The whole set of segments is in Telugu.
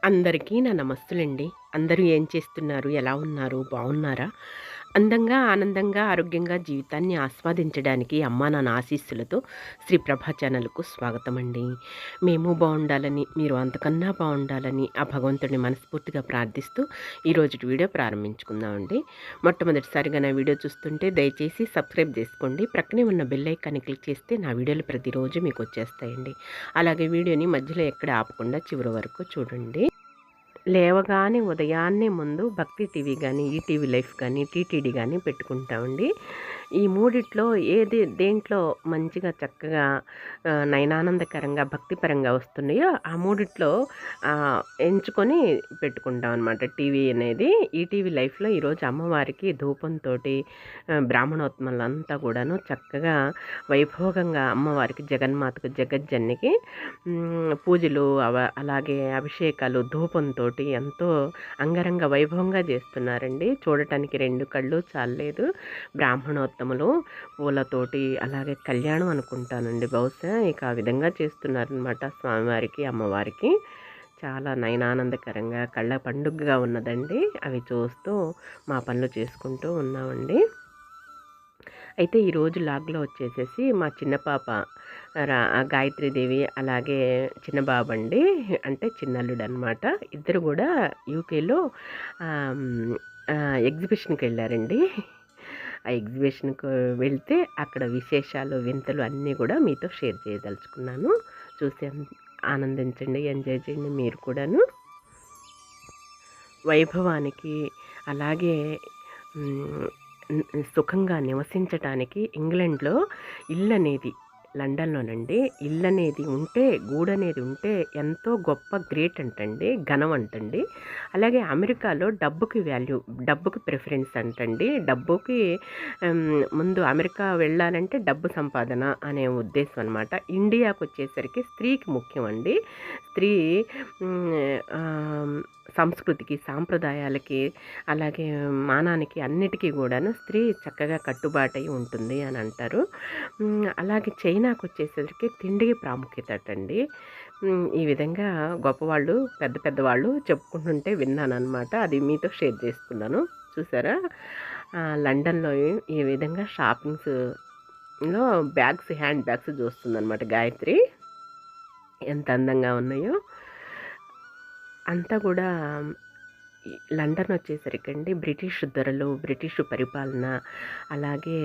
అందరికీ నా నమస్తులండి. అందరూ ఏం చేస్తున్నారు? ఎలా ఉన్నారు? బాగున్నారా? అందంగా, ఆనందంగా, ఆరోగ్యంగా జీవితాన్ని ఆస్వాదించడానికి అమ్మా నాన్న ఆశీస్సులతో శ్రీ ప్రభా ఛానల్‌కు స్వాగతమండి. మేము బావుండాలని, మీరు అంతకన్నా బావుండాలని ఆ భగవంతుడిని మనస్ఫూర్తిగా ప్రార్థిస్తూ ఈరోజుటి వీడియో ప్రారంభించుకుందామండి. మొట్టమొదటిసారిగా నా వీడియో చూస్తుంటే దయచేసి సబ్స్క్రైబ్ చేసుకోండి. ప్రక్కనే ఉన్న బెల్ ఐకాన్‌ని క్లిక్ చేస్తే నా వీడియోలు ప్రతిరోజు మీకు వచ్చేస్తాయండి. అలాగే వీడియోని మధ్యలో ఎక్కడ ఆపకుండా చివరి వరకు చూడండి. లేవగానే ఉదయాన్నే ముందు భక్తి టీవీ గానీ, ఈటీవీ లైఫ్ గానీ, టీటీడీ గానీ పెట్టుకుంటామండి. ఈ మూడిట్లో దేంట్లో మంచిగా చక్కగా నయనానందకరంగా, భక్తిపరంగా వస్తున్నాయో ఆ మూడిట్లో ఎంచుకొని పెట్టుకుంటామనమాట టీవీ అనేది. ఈటీవీ లైఫ్‌లో ఈరోజు అమ్మవారికి ధూపంతోటి బ్రాహ్మణోత్తములంతా కూడాను చక్కగా వైభోగంగా అమ్మవారికి జగన్మాతకు జగజ్జననికి పూజలు అలాగే అభిషేకాలు ధూపంతోటి ఎంతో అంగరంగ వైభవంగా చేస్తున్నారండి. చూడటానికి 2 కళ్ళు చాలలేదు. బ్రాహ్మణోత్తములు పూలతోటి అలాగే కళ్యాణం అనుకుంటానండి బహుశా. ఇక ఆ విధంగా చేస్తున్నారనమాట స్వామివారికి, అమ్మవారికి. చాలా నయనానందకరంగా కళ్ళ పండుగగా ఉన్నదండి. అవి చూస్తూ మా పనులు చేసుకుంటూ ఉన్నామండి. అయితే ఈరోజు లాగ్లో వచ్చేసేసి మా చిన్న పాప గాయత్రీదేవి అలాగే చిన్న బాబండి, అంటే చిన్నల్లుడు అనమాట. ఇద్దరు కూడా యూకేలో ఎగ్జిబిషన్కి వెళ్ళారండి. ఆ ఎగ్జిబిషన్కి వెళ్తే అక్కడ విశేషాలు వింతలు అన్నీ కూడా మీతో షేర్ చేయదలుచుకున్నాను. చూసి ఆనందించండి, ఎంజాయ్ చేయండి మీరు కూడాను. వైభవానికి అలాగే సుఖంగా నివసించటానికి ఇంగ్లాండ్లో ఇల్లు అనేది, లండన్లోనండి, ఇల్లు అనేది ఉంటే, గూడనేది ఉంటే ఎంతో గొప్ప గ్రేట్ అంటండి, ఘనం అంటండి. అలాగే అమెరికాలో డబ్బుకి వాల్యూ, డబ్బుకి ప్రిఫరెన్స్ అంటండి. డబ్బుకి ముందు అమెరికా వెళ్ళాలంటే డబ్బు సంపాదన అనే ఉద్దేశం అనమాట. ఇండియాకు వచ్చేసరికి స్త్రీకి ముఖ్యం అండి. స్త్రీ సంస్కృతికి, సాంప్రదాయాలకి అలాగే మానానికి అన్నిటికీ కూడాను స్త్రీ చక్కగా కట్టుబాటై ఉంటుంది అని అంటారు. అలాగే చైనాకు వచ్చేసరికి తిండికి ప్రాముఖ్యత అటండి. ఈ విధంగా గొప్పవాళ్ళు, పెద్ద పెద్దవాళ్ళు చెప్పుకుంటుంటే విన్నానమాట. అది మీతో షేర్ చేస్తున్నాను. చూసారా, లండన్లో ఈ విధంగా షాపింగ్స్లో బ్యాగ్స్, హ్యాండ్ బ్యాగ్స్ చూస్తుందన్నమాట గాయత్రి. ఎంత అందంగా ఉన్నాయో. అంతా కూడా లండన్ వచ్చేసరికండి బ్రిటిష్ దొరలు, బ్రిటిష్ పరిపాలన, అలాగే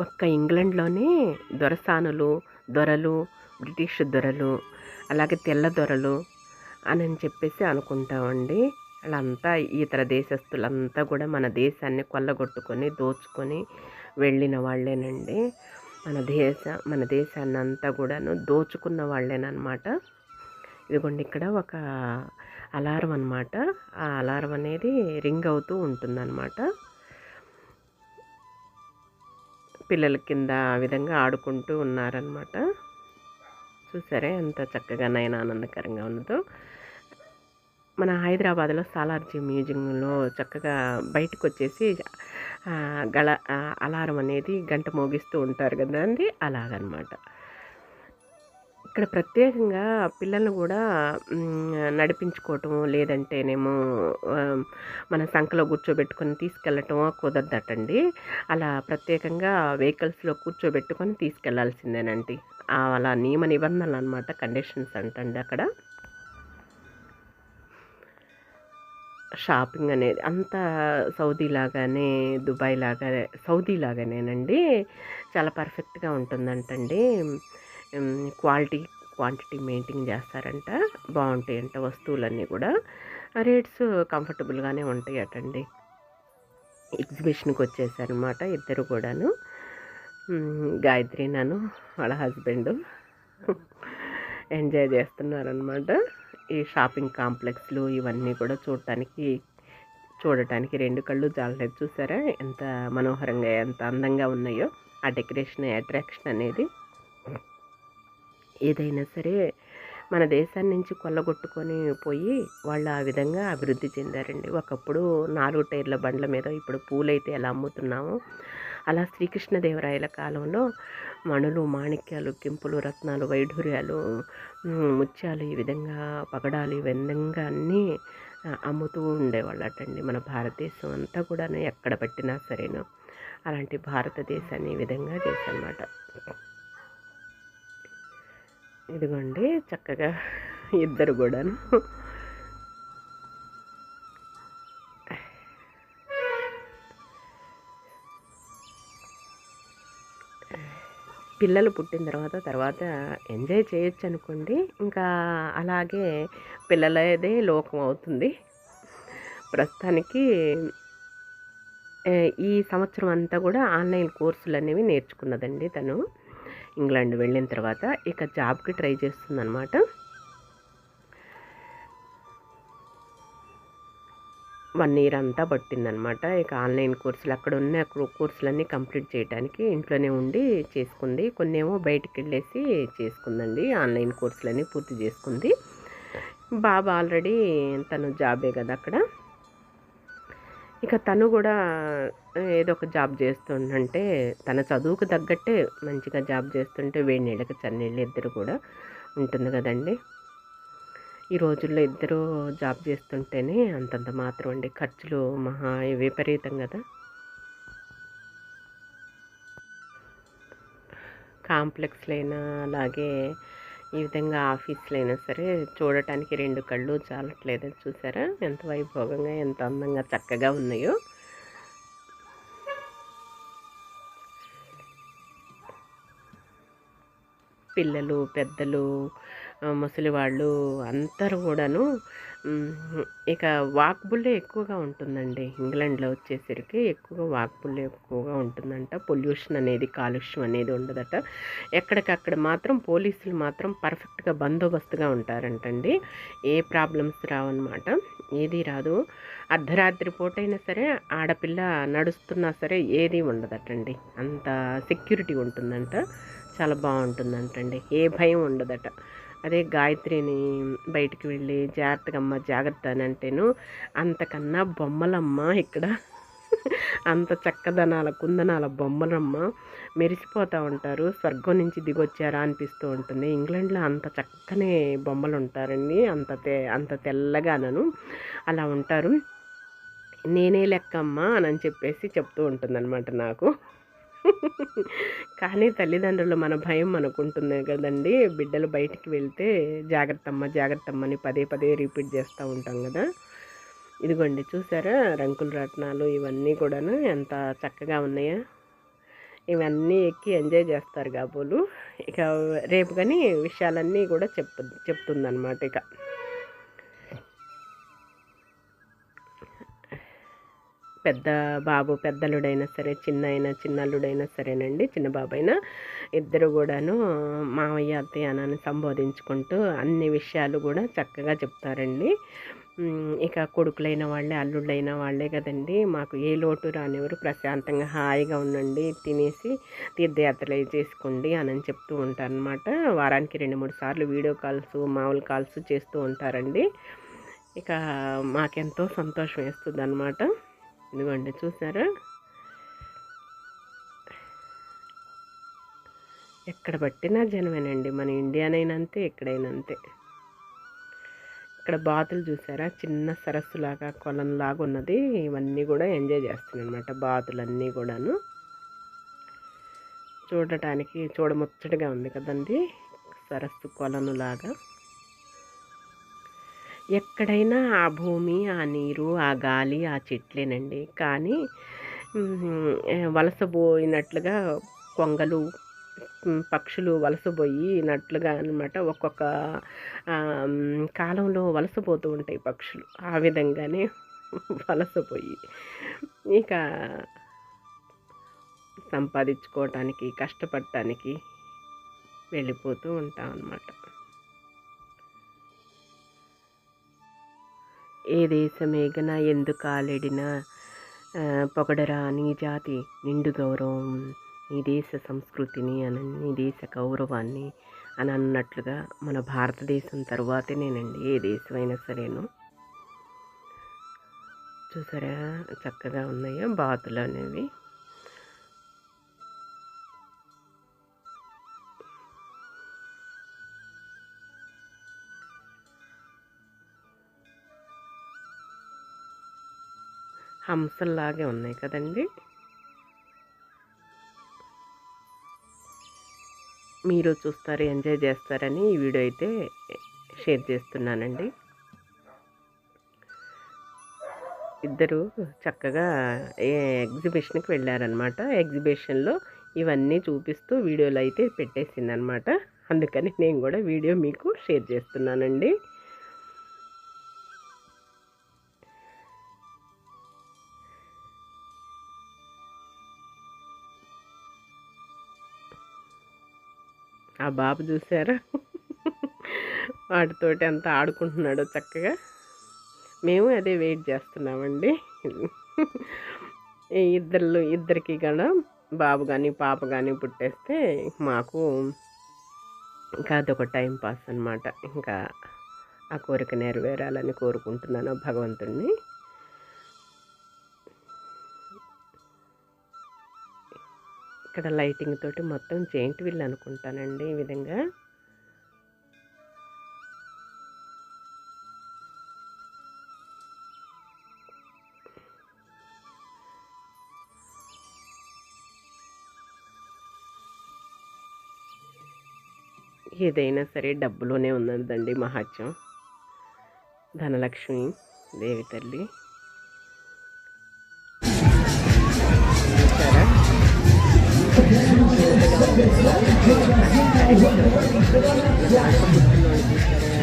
ఒక్క ఇంగ్లాండ్లోనే దొరలు, బ్రిటిష్ దొరలు, అలాగే తెల్ల దొరలు అని చెప్పేసి అనుకుంటామండి. వాళ్ళంతా ఇతర దేశస్తులంతా కూడా మన దేశాన్ని కొల్లగొట్టుకొని, దోచుకొని వెళ్ళిన వాళ్ళేనండి. మన దేశాన్ని అంతా కూడాను దోచుకున్న వాళ్ళేనమాట. ఇదిగోండి, ఇక్కడ ఒక అలారం అనమాట. ఆ అలారం అనేది రింగ్ అవుతూ ఉంటుందన్నమాట. పిల్లల కింద ఆ విధంగా ఆడుకుంటూ ఉన్నారనమాట. చూసారే ఎంత చక్కగా నయనానందకరంగా ఉన్నదో. మన హైదరాబాద్లో సాలార్జీ మ్యూజియంలో చక్కగా బయటకు వచ్చేసి అలారం అనేది గంట మోగిస్తూ ఉంటారు కదండి, అలాగనమాట. ఇక్కడ ప్రత్యేకంగా పిల్లల్ని కూడా నడిపించుకోవటము, లేదంటేనేమో మన సంకలో కూర్చోబెట్టుకొని తీసుకెళ్ళటమో కుదరదటండి. అలా ప్రత్యేకంగా వెహికల్స్లో కూర్చోబెట్టుకొని తీసుకెళ్లాల్సిందేనండి. అలా నియమ నిబంధనలు అనమాట, కండిషన్స్ అంటండి అక్కడ. షాపింగ్ అనేది అంతా సౌదీ లాగానే, దుబాయ్ లాగా, సౌదీ లాగానేనండి. చాలా పర్ఫెక్ట్గా ఉంటుందంటండి. క్వాంటిటీ మెయింటైన్ చేస్తారంట. బాగుంటాయంట వస్తువులన్నీ కూడా. రేట్స్ కంఫర్టబుల్గానే ఉంటాయి అటండి. ఎగ్జిబిషన్కి వచ్చేసారనమాట ఇద్దరు కూడాను. గాయత్రి నన్ను వాళ్ళ హస్బెండ్ ఎంజాయ్ చేస్తున్నారనమాట. ఈ షాపింగ్ కాంప్లెక్స్లు ఇవన్నీ కూడా చూడటానికి 2 కళ్ళు జాలలేదు. చూసారా ఎంత మనోహరంగా, ఎంత అందంగా ఉన్నాయో ఆ డెకరేషన్, అట్రాక్షన్ అనేది. ఏదైనా సరే మన దేశాన్ని నుంచి కొల్లగొట్టుకొని పోయి వాళ్ళు ఆ విధంగా అభివృద్ధి చెందారండి. ఒకప్పుడు 4 టైర్ల బండ్ల మీద ఇప్పుడు పూలైతే ఎలా అమ్ముతున్నామో అలా శ్రీకృష్ణదేవరాయల కాలంలో మణులు, మాణిక్యాలు, కెంపులు, రత్నాలు, వైఢూర్యాలు, ముత్యాలు, ఈ విధంగా పగడాలు, ఈ విధంగా అన్నీ అమ్ముతూ ఉండేవాళ్ళటండి. మన భారతదేశం అంతా కూడా ఎక్కడ పట్టినా సరేను అలాంటి భారతదేశాన్ని ఈ విధంగా చేశానమాట. ఇదిగోండి చక్కగా ఇద్దరు కూడాను పిల్లలు పుట్టిన తర్వాత ఎంజాయ్ చేయొచ్చు అనుకోండి. ఇంకా అలాగే పిల్లలదే లోకం అవుతుంది. ప్రస్తుతానికి ఈ సంవత్సరం అంతా కూడా ఆన్లైన్ కోర్సులు అనేవి నేర్చుకున్నదండి తను. ఇంగ్లాండ్ వెళ్ళిన తర్వాత ఇక జాబ్కి ట్రై చేస్తుందన్నమాట. వన్ ఇయర్ అంతా పట్టిందనమాట. ఇక ఆన్లైన్ కోర్సులు అక్కడ ఉన్న కోర్సులన్నీ కంప్లీట్ చేయడానికి ఇంట్లోనే ఉండి చేసుకుంది. కొన్నేమో బయటికి వెళ్ళేసి చేసుకుందండి. ఆన్లైన్ కోర్సులన్నీ పూర్తి చేసుకుంది. బాబు ఆల్రెడీ తను జాబే కదా అక్కడ. ఇక తను కూడా ఏదో ఒక జాబ్ చేస్తుంటే తన చదువుకు తగ్గట్టే మంచిగా జాబ్ చేస్తుంటే వేడి నీళ్ళకి చన్నీళ్ళు ఇద్దరు కూడా ఉంటుంది కదండి. ఈ రోజుల్లో ఇద్దరు జాబ్ చేస్తుంటేనే అంతంత మాత్రం అండి. ఖర్చులు మహా విపరీతం కదా. కాంప్లెక్స్లైనా అలాగే ఈ విధంగా ఆఫీస్లో అయినా సరే చూడటానికి రెండు కళ్ళు చాలట్లేదు. చూసారా ఎంత వైభోగంగా ఎంత అందంగా చక్కగా ఉన్నాయో. పిల్లలు, పెద్దలు, ముసలివాళ్ళు అందరూ కూడాను ఇక వాక్బుల్లే ఎక్కువగా ఉంటుందండి. ఇంగ్లాండ్లో వచ్చేసరికి ఎక్కువగా వాక్బుల్లే ఎక్కువగా ఉంటుందంట. పొల్యూషన్ అనేది, కాలుష్యం అనేది ఉండదట. ఎక్కడికక్కడ మాత్రం పోలీసులు మాత్రం పర్ఫెక్ట్గా బందోబస్తుగా ఉంటారంటండి. ఏ ప్రాబ్లమ్స్ రావన్నమాట, ఏది రాదు. అర్ధరాత్రి పూటైనా సరే ఆడపిల్ల నడుస్తున్నా సరే ఏది ఉండదటండి. అంత సెక్యూరిటీ ఉంటుందంట. చాలా బాగుంటుందంటండి. ఏ భయం ఉండదట. అదే గాయత్రిని బయటికి వెళ్ళి జాగ్రత్తగా అమ్మ జాగ్రత్త అని అంటేను అంతకన్నా బొమ్మలమ్మ ఇక్కడ. అంత చక్కదనాల కుందనాల బొమ్మలమ్మ మెరిసిపోతూ ఉంటారు. స్వర్గం నుంచి దిగొచ్చారా అనిపిస్తూ ఉంటుంది. ఇంగ్లాండ్లో అంత చక్కని బొమ్మలు ఉంటారండి. అంత తెల్లగానను అలా ఉంటారు. నేనే లెక్కమ్మా అని చెప్పేసి చెప్తూ ఉంటుందన్నమాట నాకు. కానీ తల్లిదండ్రులు మన భయం మనకుంటుంది కదండి. బిడ్డలు బయటికి వెళ్తే జాగ్రత్తమ్మ జాగ్రత్తమ్మ అని పదే పదే రిపీట్ చేస్తూ ఉంటాం కదా. ఇదిగోండి చూసారా రంకుల రత్నాలు ఇవన్నీ కూడాను ఎంత చక్కగా ఉన్నాయో. ఇవన్నీ ఎక్కి ఎంజాయ్ చేస్తారు కాబోలు. ఇక రేపు కానీ విషయాలన్నీ కూడా చెప్తుందన్నమాట. ఇక పెద్ద బాబు పెద్దలుడైనా సరే, చిన్నల్లుడైనా సరేనండి, చిన్న బాబైనా ఇద్దరు కూడాను మామయ్య అత్తయ్య అని సంబోధించుకుంటూ అన్ని విషయాలు కూడా చక్కగా చెప్తారండి. ఇక కొడుకులైన వాళ్ళే, అల్లుళ్ళైన వాళ్ళే కదండి. మాకు ఏ లోటు రానివ్వరు. ప్రశాంతంగా హాయిగా ఉండండి, తినేసి తీర్థయాత్రలు చేసుకోండి అని చెప్తూ ఉంటారనమాట. వారానికి 2-3 సార్లు వీడియో కాల్స్, మామూలు కాల్స్ చేస్తూ ఉంటారండి. ఇక మాకెంతో సంతోషం వేస్తుంది అనమాట. ఇదిగోండి చూసారా ఎక్కడ పట్టినా జనమేనండి. మన ఇండియానైనా అంతే, ఎక్కడైనా అంతే. ఇక్కడ బాతులు చూసారా చిన్న సరస్సులాగా కొలంలాగా ఉన్నది. ఇవన్నీ కూడా ఎంజాయ్ చేస్తున్నాయి అనమాట బాతులన్నీ కూడాను. చూడటానికి చూడముచ్చటగా ఉంది కదండి సరస్సు కొలనులాగా. ఎక్కడైనా ఆ భూమి, ఆ నీరు, ఆ గాలి, ఆ చెట్లేనండి. కానీ వలసపోయినట్లుగా కొంగలు, పక్షులు వలసపోయినట్లుగా అనమాట. ఒక్కొక్క కాలంలో వలసపోతూ ఉంటాయి పక్షులు. ఆ విధంగానే వలసపోయి ఇక సంపాదించుకోవటానికి, కష్టపడటానికి వెళ్ళిపోతూ ఉంటాం అన్నమాట. ఏ దేశమేగన ఎందుకాలెడినా పొగడరా నీ జాతి నిండు గౌరవం, నీ దేశ సంస్కృతిని నీ దేశ గౌరవాన్ని అని అన్నట్లుగా మన భారతదేశం తరువాతేనేనండి ఏ దేశమైనా సరేను. చూసారా చక్కగా ఉన్నాయో బాతులు అనేవి. హంసల్లాగే ఉన్నాయి కదండి. మీరు చూస్తారు, ఎంజాయ్ చేస్తారని ఈ వీడియో అయితే షేర్ చేస్తున్నానండి. ఇద్దరు చక్కగా ఎగ్జిబిషన్కి వెళ్ళారనమాట. ఎగ్జిబిషన్లో ఇవన్నీ చూపిస్తూ వీడియోలు అయితే పెట్టేసిందనమాట. అందుకని నేను కూడా వీడియో మీకు షేర్ చేస్తున్నానండి. ఆ బాబు చూసారా, వాటితోటి అంతా ఆడుకుంటున్నాడు చక్కగా. మేము అదే వెయిట్ చేస్తున్నామండి. ఇద్దరికి కూడా బాబు కానీ పాప కానీ పుట్టేస్తే మాకు ఇంకా అదొక టైం పాస్ అనమాట. ఇంకా ఆ కోరిక నెరవేరాలని కోరుకుంటున్నాను భగవంతుడిని. ఇక్కడ లైటింగ్ తోటి మొత్తం జెయింట్ వీల్ అనుకుంటానండి ఈ విధంగా. ఏదైనా సరే డబ్బులోనే ఉన్నదండి మహాత్యం. ధనలక్ష్మి దేవి తల్లి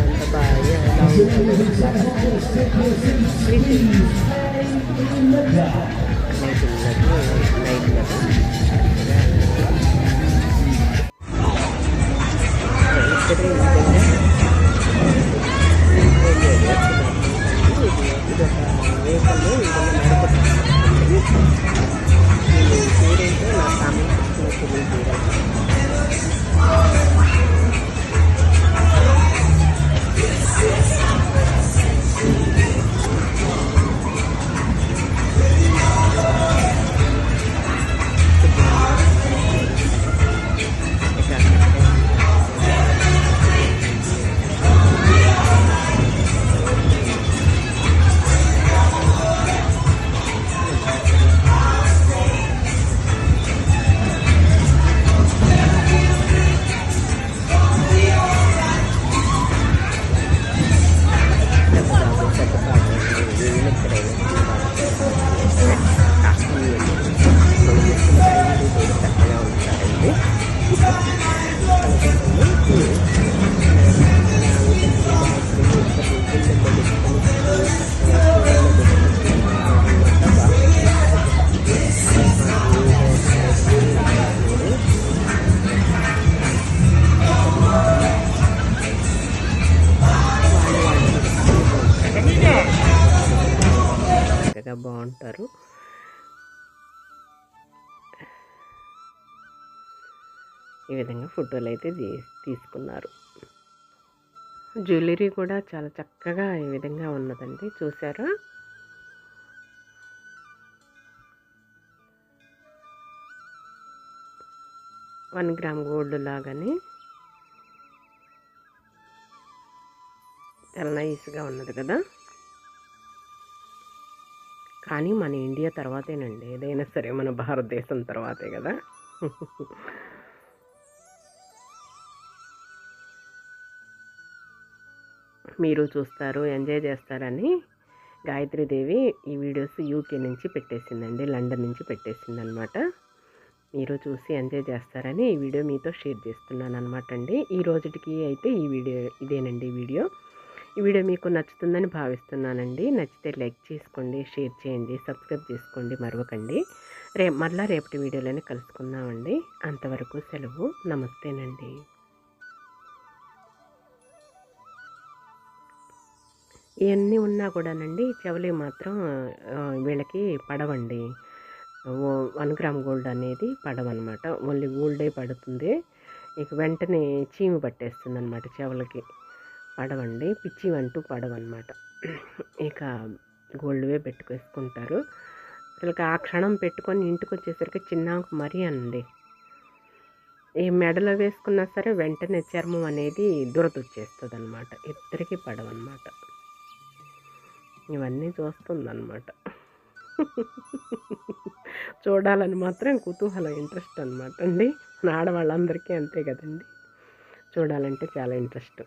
అంత బాగా నైట్ కదా. పేరేంటో నా కామెంట్ సెక్షన్లో బాగుంటారు. ఈ విధంగా ఫోటోలు అయితే తీసుకున్నారు. జ్యువెలరీ కూడా చాలా చక్కగా ఈ విధంగా ఉన్నదండి, చూసారా. వన్ గ్రామ్ గోల్డ్ లాగానే చాలా నైస్గా ఉన్నది కదా. కానీ మన ఇండియా తర్వాతేనండి ఏదైనా సరే, మన భారతదేశం తర్వాతే కదా. మీరు చూస్తారు, ఎంజాయ్ చేస్తారని గాయత్రీదేవి ఈ వీడియోస్ యూకే నుంచి పెట్టేసిందండి, లండన్ నుంచి పెట్టేసిందనమాట. మీరు చూసి ఎంజాయ్ చేస్తారని ఈ వీడియో మీతో షేర్ చేస్తున్నాను అనమాట అండి. ఈ రోజుకి అయితే ఇదేనండి వీడియో. ఈ వీడియో మీకు నచ్చుతుందని భావిస్తున్నానండి. నచ్చితే లైక్ చేసుకోండి, షేర్ చేయండి, సబ్స్క్రైబ్ చేసుకోండి మరవకండి. మరలా రేపటి వీడియోలోనే కలుసుకుందామండి. అంతవరకు సెలవు, నమస్తేనండి. ఇవన్నీ ఉన్నా కూడానండి చెవులు మాత్రం వీళ్ళకి పడవండి. 1 గ్రామ్ గోల్డ్ అనేది పడవన్నమాట. ఓన్లీ గోల్డే పడుతుంది. ఇక వెంటనే చీము పట్టేస్తుంది అనమాట చెవులకి. పడవండి, పిచ్చి అంటూ పడవన్నమాట. ఇక గోల్డ్వే పెట్టుకేసుకుంటారు. అసలు ఆ క్షణం పెట్టుకొని ఇంటికి వచ్చేసరికి చిన్నాకు మరీ అండి, ఈ మెడలో వేసుకున్నా సరే వెంటనే చర్మం అనేది దురదొచ్చేస్తుంది అనమాట. ఇద్దరికి పడవన్నమాట. ఇవన్నీ చూస్తుందన్నమాట. చూడాలని మాత్రం కుతూహలం, ఇంట్రెస్ట్ అనమాట అండి. మన ఆడవాళ్ళందరికీ అంతే కదండి, చూడాలంటే చాలా ఇంట్రెస్ట్.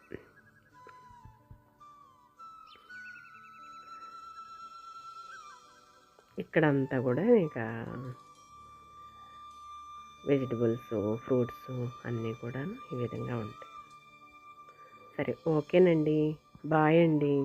ఇక్కడంతా కూడా ఇక వెజిటబుల్స్, ఫ్రూట్స్ అన్నీ కూడా ఈ విధంగా ఉంటాయి. సరే, ఓకేనండి. బాయ్ అండి.